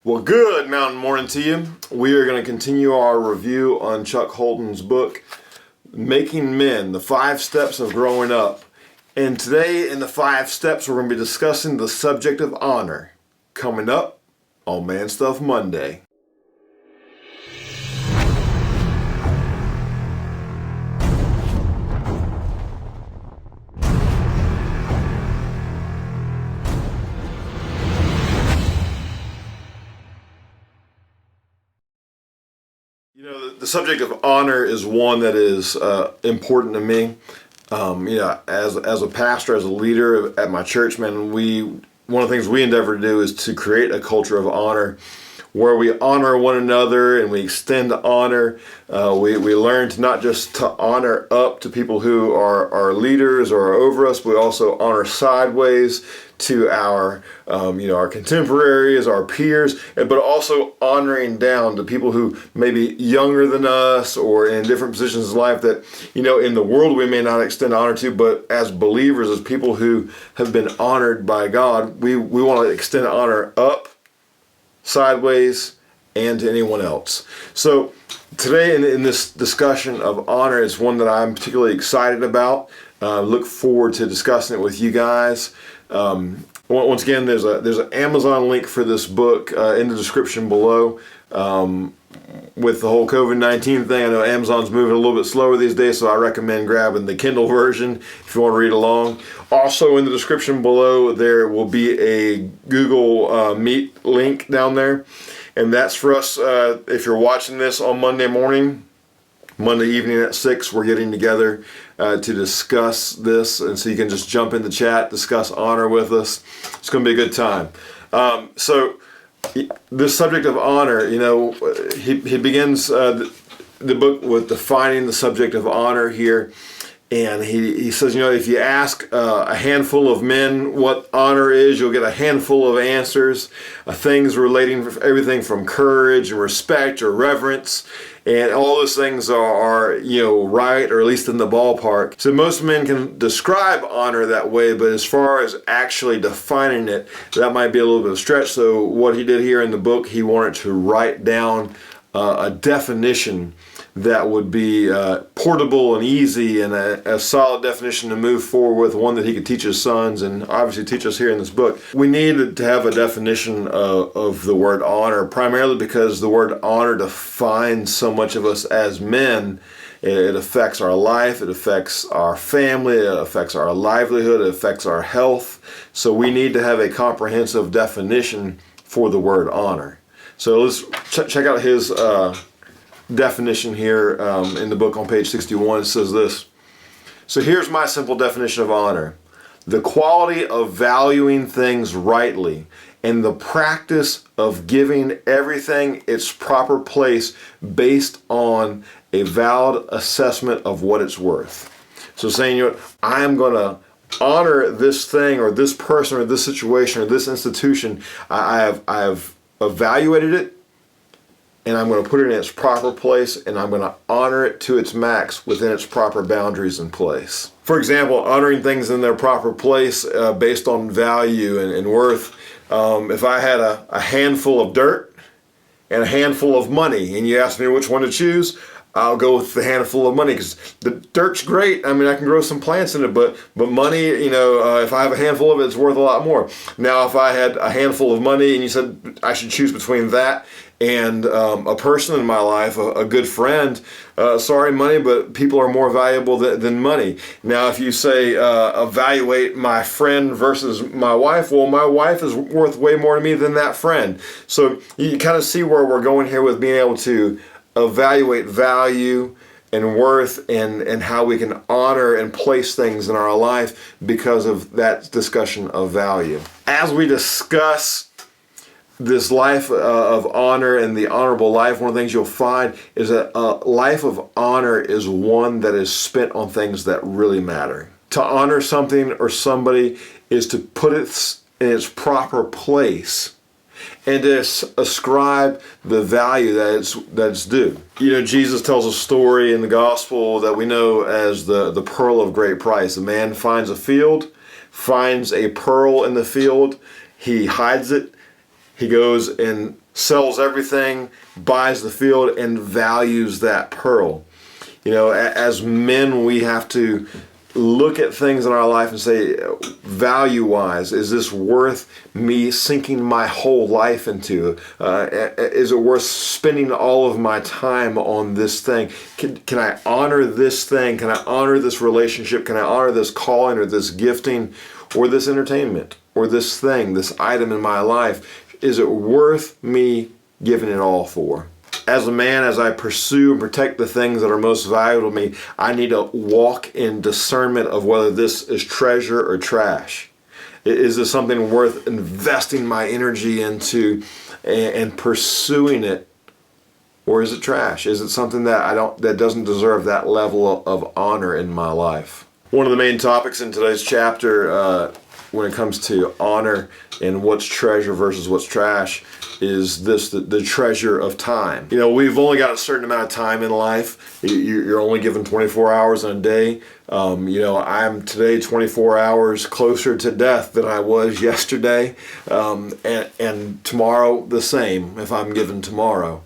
Well, good mountain morning to you. We are going to continue our review on Chuck Holden's book, Making Men, the 5 Steps of Growing Up. And today in the 5 steps, we're going to be discussing the subject of honor, coming up on Man Stuff Monday. You know, the subject of honor is one that is important to me. As a pastor, as a leader at my church, man, one of the things we endeavor to do is to create a culture of honor where we honor one another and we extend honor. We learn to not just to honor up to people who are our leaders or are over us, but we also honor sideways to our contemporaries, our peers, but also honoring down to people who may be younger than us or in different positions in life that, in the world we may not extend honor to, but as believers, as people who have been honored by God, we want to extend honor up, sideways, and to anyone else. So today in this discussion of honor is one that I'm particularly excited about. Look forward to discussing it with you guys. Once again, there's an Amazon link for this book in the description below. With the whole COVID-19 thing, I know Amazon's moving a little bit slower these days, so I recommend grabbing the Kindle version if you want to read along. Also in the description below, there will be a Google Meet link down there, and that's for us, if you're watching this on Monday evening at 6, we're getting together to discuss this, and so you can just jump in the chat, discuss honor with us. It's going to be a good time. So this subject of honor, he begins the book with defining the subject of honor here. And he says, if you ask a handful of men what honor is, you'll get a handful of answers. Things relating to everything from courage and respect or reverence. And all those things are right, or at least in the ballpark. So most men can describe honor that way, but as far as actually defining it, that might be a little bit of a stretch. So what he did here in the book, he wanted to write down a definition that would be portable and easy, and a solid definition to move forward with, one that he could teach his sons and obviously teach us here in this book. We needed to have a definition of the word honor, primarily because the word honor defines so much of us as men. It affects our life, it affects our family, it affects our livelihood, it affects our health. So we need to have a comprehensive definition for the word honor. So let's check out his definition here in the book on page 61. It says this. So here's my simple definition of honor: the quality of valuing things rightly and the practice of giving everything its proper place based on a valid assessment of what it's worth. So saying, I am going to honor this thing or this person or this situation or this institution. I have evaluated it, and I'm going to put it in its proper place, and I'm going to honor it to its max within its proper boundaries and place. For example, honoring things in their proper place based on value and worth. If I had a handful of dirt and a handful of money, and you ask me which one to choose, I'll go with the handful of money, because the dirt's great. I mean, I can grow some plants in it, but money, if I have a handful of it, it's worth a lot more. Now, if I had a handful of money and you said I should choose between that and a person in my life, a good friend, sorry, money, but people are more valuable than money. Now, if you say evaluate my friend versus my wife, well, my wife is worth way more to me than that friend. So you kind of see where we're going here with being able to evaluate value and worth and how we can honor and place things in our life because of that discussion of value. As we discuss this life of honor and the honorable life, one of the things you'll find is that a life of honor is one that is spent on things that really matter. To honor something or somebody is to put it in its proper place and to ascribe the value that it's due. Jesus tells a story in the gospel that we know as the pearl of great price. A man finds a pearl in the field, he hides it, he goes and sells everything, buys the field, and values that pearl. As men, we have to look at things in our life and say, value-wise, is this worth me sinking my whole life into? Is it worth spending all of my time on this thing? Can I honor this thing? Can I honor this relationship? Can I honor this calling or this gifting or this entertainment or this thing, this item in my life? Is it worth me giving it all for? As a man, as I pursue and protect the things that are most valuable to me, I need to walk in discernment of whether this is treasure or trash. Is this something worth investing my energy into and pursuing it, or is it trash? Is it something that doesn't deserve that level of honor in my life? One of the main topics in today's chapter, when it comes to honor and what's treasure versus what's trash, is the treasure of time. We've only got a certain amount of time in life. You're only given 24 hours in a day. I'm today 24 hours closer to death than I was yesterday, and tomorrow the same if I'm given tomorrow.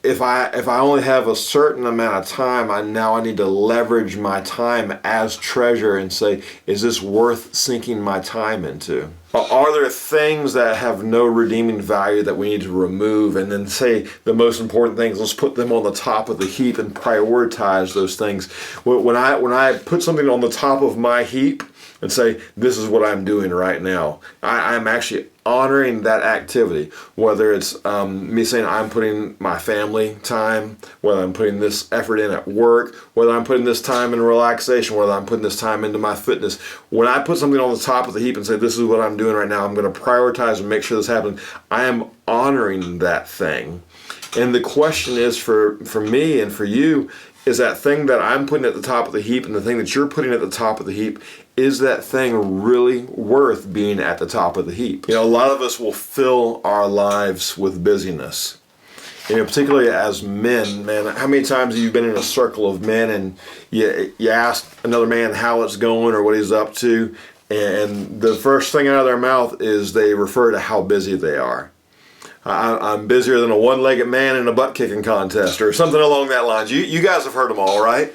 If I only have a certain amount of time, I need to leverage my time as treasure and say, is this worth sinking my time into? Are there things that have no redeeming value that we need to remove, and then say the most important things, let's put them on the top of the heap and prioritize those things? When I put something on the top of my heap and say, this is what I'm doing right now, I'm actually honoring that activity, whether it's me saying I'm putting my family time, whether I'm putting this effort in at work, whether I'm putting this time in relaxation, whether I'm putting this time into my fitness. When I put something on the top of the heap and say, this is what I'm doing right now, I'm going to prioritize and make sure this happens, I am honoring that thing. And the question is for me and for you, is that thing that I'm putting at the top of the heap and the thing that you're putting at the top of the heap, is that thing really worth being at the top of the heap? A lot of us will fill our lives with busyness. Particularly as men, man, how many times have you been in a circle of men and you ask another man how it's going or what he's up to, and the first thing out of their mouth is they refer to how busy they are. I'm busier than a one-legged man in a butt-kicking contest or something along that lines. You guys have heard them all, right?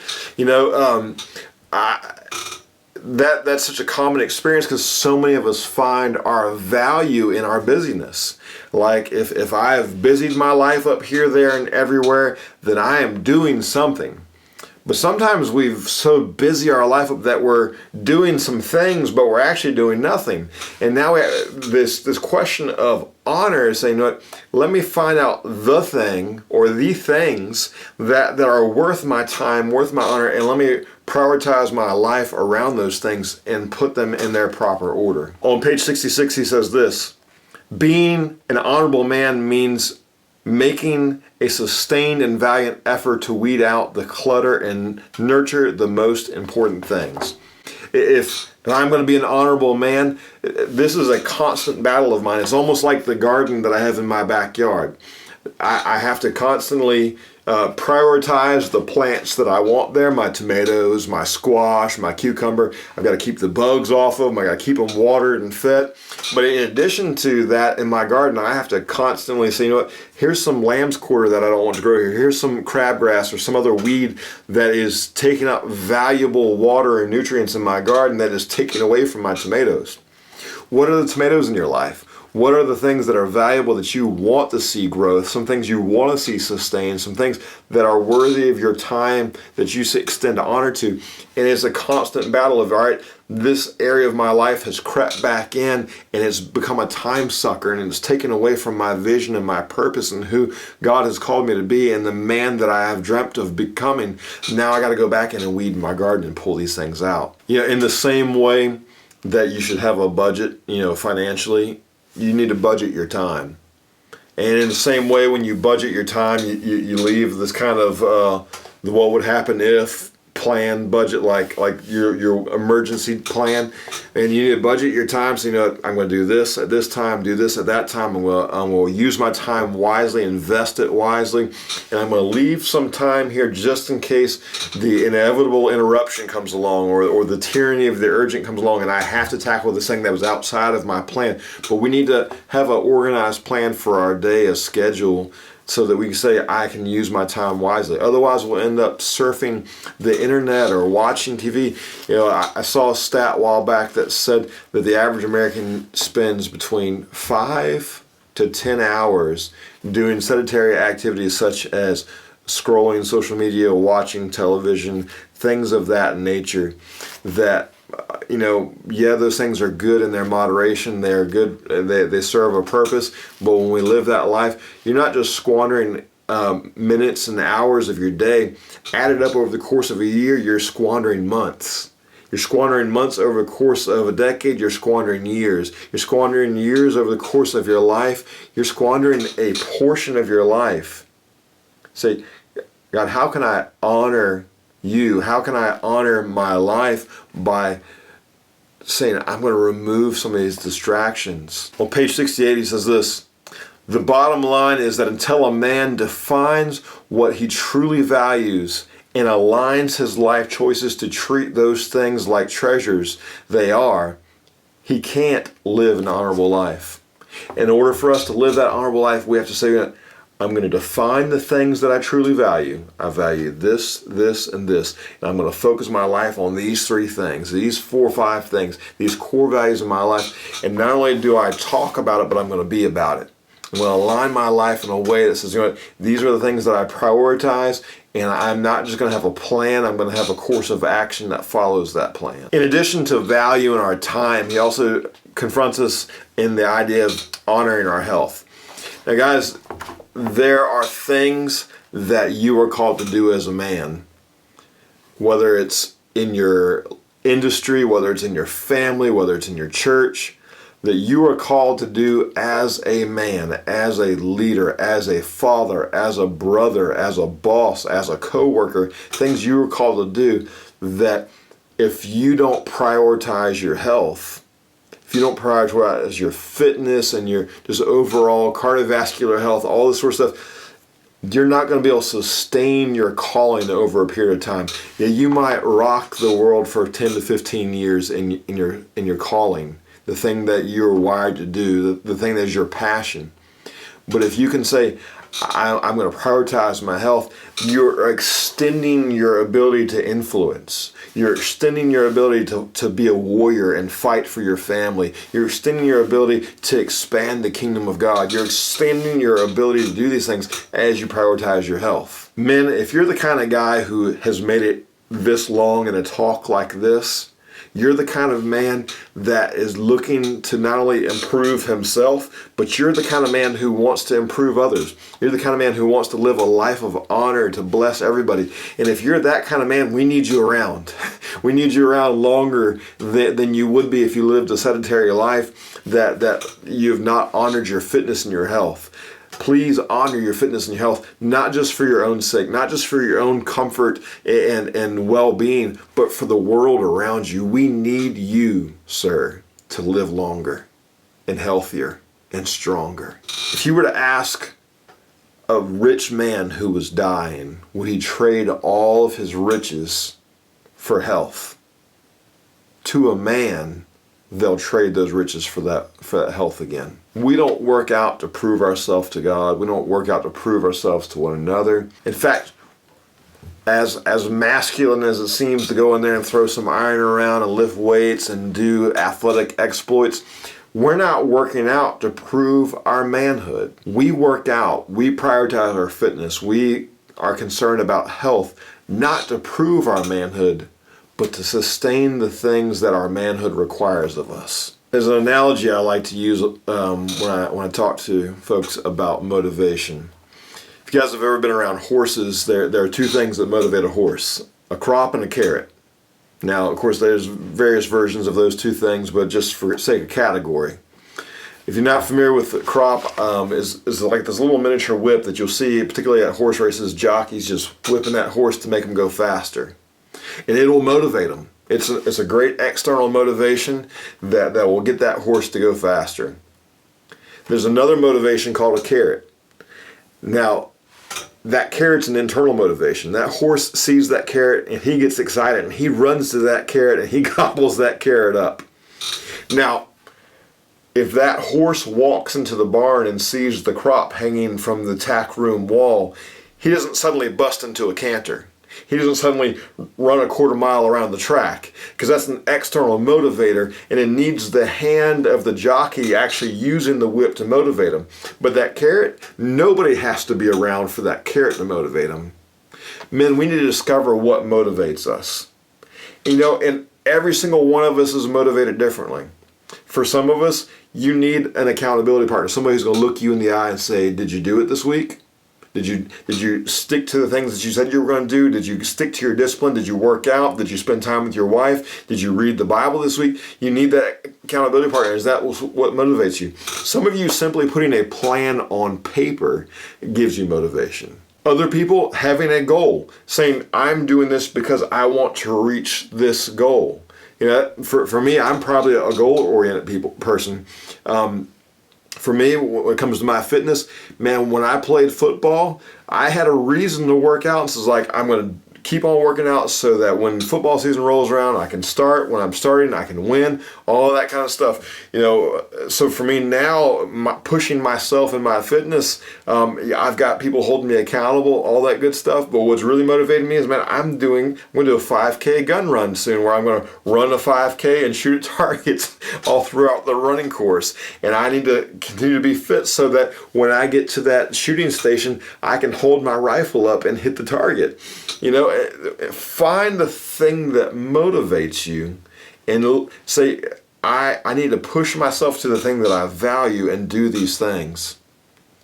That's such a common experience because so many of us find our value in our busyness. Like if I have busied my life up here, there, and everywhere, then I am doing something. But sometimes we've so busy our life up that we're doing some things, but we're actually doing nothing. And now we have this question of honor is saying, let me find out the thing or the things that are worth my time, worth my honor, and let me prioritize my life around those things and put them in their proper order. On page 66, he says this: being an honorable man means making a sustained and valiant effort to weed out the clutter and nurture the most important things. If I'm going to be an honorable man, this is a constant battle of mine. It's almost like the garden that I have in my backyard. I have to constantly prioritize the plants that I want there, my tomatoes, my squash, my cucumber. I've got to keep the bugs off of them. I got to keep them watered and fed. But in addition to that, in my garden, I have to constantly say, here's some lamb's quarter that I don't want to grow here. Here's some crabgrass or some other weed that is taking up valuable water and nutrients in my garden that is taking away from my tomatoes. What are the tomatoes in your life? What are the things that are valuable that you want to see growth, some things you want to see sustained, some things that are worthy of your time that you extend honor to? And it's a constant battle of, all right, this area of my life has crept back in and it's become a time sucker and it's taken away from my vision and my purpose and who God has called me to be and the man that I have dreamt of becoming. Now I got to go back in and weed my garden and pull these things out. In the same way that you should have a budget, financially, you need to budget your time. And in the same way, when you budget your time, you leave this kind of what would happen if plan, budget, like your emergency plan, and you need to budget your time. So you know, I'm going to do this at this time, do this at that time. I'm going to use my time wisely, invest it wisely, and I'm going to leave some time here just in case the inevitable interruption comes along, or the tyranny of the urgent comes along, and I have to tackle this thing that was outside of my plan. But we need to have an organized plan for our day, a schedule, so that we can say, I can use my time wisely. Otherwise, we'll end up surfing the internet or watching TV. You know, I saw a stat a while back that said that the average American spends between 5 to 10 hours doing sedentary activities such as scrolling social media, watching television, things of that nature. That, you know, yeah, those things are good in their moderation. They're good. They serve a purpose. But when we live that life, you're not just squandering minutes and hours of your day. Added up over the course of a year, you're squandering months. You're squandering months over the course of a decade. You're squandering years. You're squandering years over the course of your life. You're squandering a portion of your life. Say, God, how can I honor you? How can I honor my life by saying, I'm going to remove some of these distractions? On page 68, he says this: the bottom line is that until a man defines what he truly values and aligns his life choices to treat those things like treasures they are, he can't live an honorable life. In order for us to live that honorable life, we have to say, I'm going to define the things that I truly value. I value this, this, and this. And I'm going to focus my life on these 3 things, these 4 or 5 things, these core values in my life. And not only do I talk about it, but I'm going to be about it. I'm going to align my life in a way that says, you know what, these are the things that I prioritize, and I'm not just going to have a plan, I'm going to have a course of action that follows that plan. In addition to value in our time, he also confronts us in the idea of honoring our health. Now, guys, there are things that you are called to do as a man, whether it's in your industry, whether it's in your family, whether it's in your church, that you are called to do as a man, as a leader, as a father, as a brother, as a boss, as a coworker, things you are called to do that if you don't prioritize your health, if you don't prioritize your fitness and your just overall cardiovascular health, all this sort of stuff, you're not going to be able to sustain your calling over a period of time. Yeah, you might rock the world for 10 to 15 years in your calling, the thing that you're wired to do, the thing that is your passion. But if you can say, I'm going to prioritize my health, you're extending your ability to influence. You're extending your ability to be a warrior and fight for your family. You're extending your ability to expand the kingdom of God. You're extending your ability to do these things as you prioritize your health. Men, if you're the kind of guy who has made it this long in a talk like this, you're the kind of man that is looking to not only improve himself, but you're the kind of man who wants to improve others. You're the kind of man who wants to live a life of honor to bless everybody. And if you're that kind of man, we need you around. We need you around longer than you would be if you lived a sedentary life, that you have not honored your fitness and your health. Please honor your fitness and your health, not just for your own sake, not just for your own comfort and well-being, but for the world around you. We need you, sir, to live longer and healthier and stronger. If you were to ask a rich man who was dying, would he trade all of his riches for health? To a man, they'll trade those riches for that health again. We don't work out to prove ourselves to God. We don't work out to prove ourselves to one another. In fact, as masculine as it seems to go in there and throw some iron around and lift weights and do athletic exploits, we're not working out to prove our manhood. We work out. We prioritize our fitness. We are concerned about health, not to prove our manhood, but to sustain the things that our manhood requires of us. There's an analogy I like to use when I talk to folks about motivation. If you guys have ever been around horses, there are 2 things that motivate a horse: a crop and a carrot. Now, of course, there's various versions of those 2 things, but just for sake of category. If you're not familiar with the crop, is like this little miniature whip that you'll see, particularly at horse races, jockeys just whipping that horse to make them go faster. and it will motivate them. It's a great external motivation that will get that horse to go faster. There's another motivation called a carrot. Now, that carrot's an internal motivation. That horse sees that carrot and he gets excited and he runs to that carrot and he gobbles that carrot up. Now, if that horse walks into the barn and sees the crop hanging from the tack room wall, he doesn't suddenly bust into a canter. He doesn't suddenly run a quarter mile around the track, because that's an external motivator, and it needs the hand of the jockey actually using the whip to motivate him. But that carrot, nobody has to be around for that carrot to motivate him. Men, we need to discover what motivates us. And every single one of us is motivated differently. For some of us, you need an accountability partner, somebody who's going to look you in the eye and say, did you do it this week? Did you stick to the things that you said you were going to do? Did you stick to your discipline? Did you work out? Did you spend time with your wife? Did you read the Bible this week? You need that accountability partner. Is that what motivates you? Some of you, simply putting a plan on paper gives you motivation. Other people, having a goal, saying, I'm doing this because I want to reach this goal. For me, I'm probably a goal-oriented person. For me, when it comes to my fitness, man, when I played football, I had a reason to work out. And so it's like, I'm going to keep on working out so that when football season rolls around, I can start. When I'm starting, I can win. All of that kind of stuff. So for me now, pushing myself in my fitness, I've got people holding me accountable, all that good stuff. But what's really motivating me is, man, I'm going to do a 5K gun run soon, where I'm going to run a 5K and shoot at targets all throughout the running course. And I need to continue to be fit so that when I get to that shooting station, I can hold my rifle up and hit the target. Find the thing that motivates you and say, I need to push myself to the thing that I value and do these things.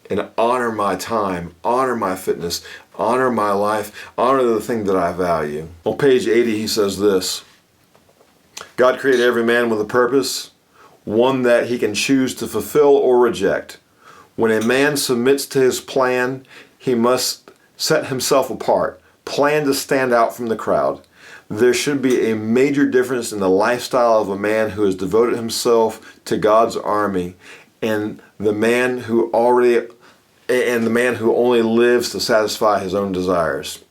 And honor my time, honor my fitness, honor my life, honor the thing that I value. On page 80, he says this: God created every man with a purpose, one that he can choose to fulfill or reject. When a man submits to his plan, he must set himself apart, plan to stand out from the crowd. There should be a major difference in the lifestyle of a man who has devoted himself to God's army and the man who only lives to satisfy his own desires.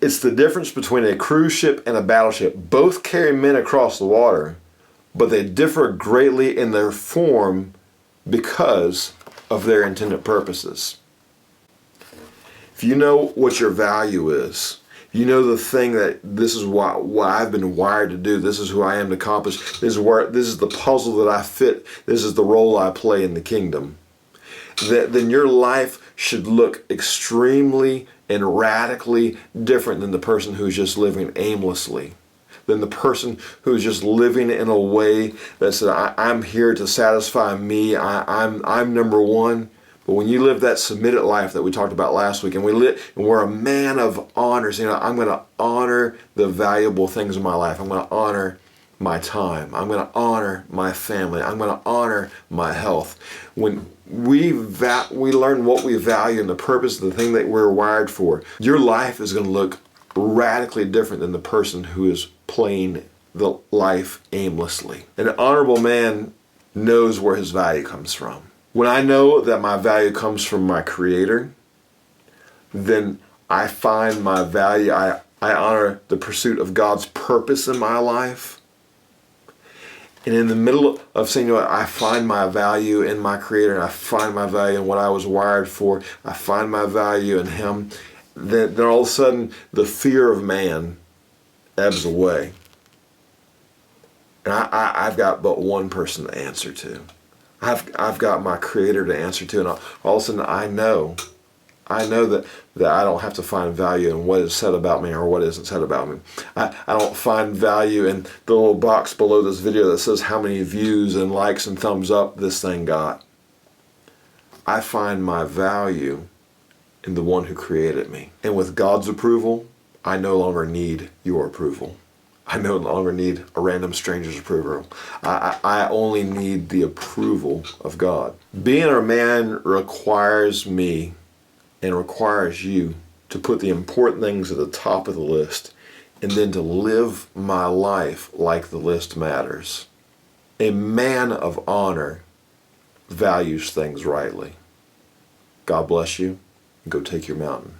It's the difference between a cruise ship and a battleship. Both carry men across the water, but they differ greatly in their form because of their intended purposes. If you know what your value is, you know the thing that this is what I've been wired to do, this is who I am to accomplish, this is the puzzle that I fit, this is the role I play in the kingdom, then your life should look extremely and radically different than the person who's just living aimlessly, than the person who's just living in a way that says, I'm here to satisfy me, I'm number one. But when you live that submitted life that we talked about last week, and we're a man of honors, I'm going to honor the valuable things in my life. I'm going to honor my time. I'm going to honor my family. I'm going to honor my health. When we learn what we value and the purpose of the thing that we're wired for, your life is going to look radically different than the person who is playing the life aimlessly. An honorable man knows where his value comes from. When I know that my value comes from my Creator, then I find my value, I honor the pursuit of God's purpose in my life. And in the middle of saying, I find my value in my Creator, and I find my value in what I was wired for, I find my value in Him, then all of a sudden the fear of man ebbs away. And I've got but one person to answer to. I've got my Creator to answer to, and all of a sudden I know that I don't have to find value in what is said about me or what isn't said about me. I don't find value in the little box below this video that says how many views and likes and thumbs up this thing got. I find my value in the one who created me. And with God's approval, I no longer need your approval. I no longer need a random stranger's approval. I only need the approval of God. Being a man requires me and requires you to put the important things at the top of the list and then to live my life like the list matters. A man of honor values things rightly. God bless you. Go take your mountain.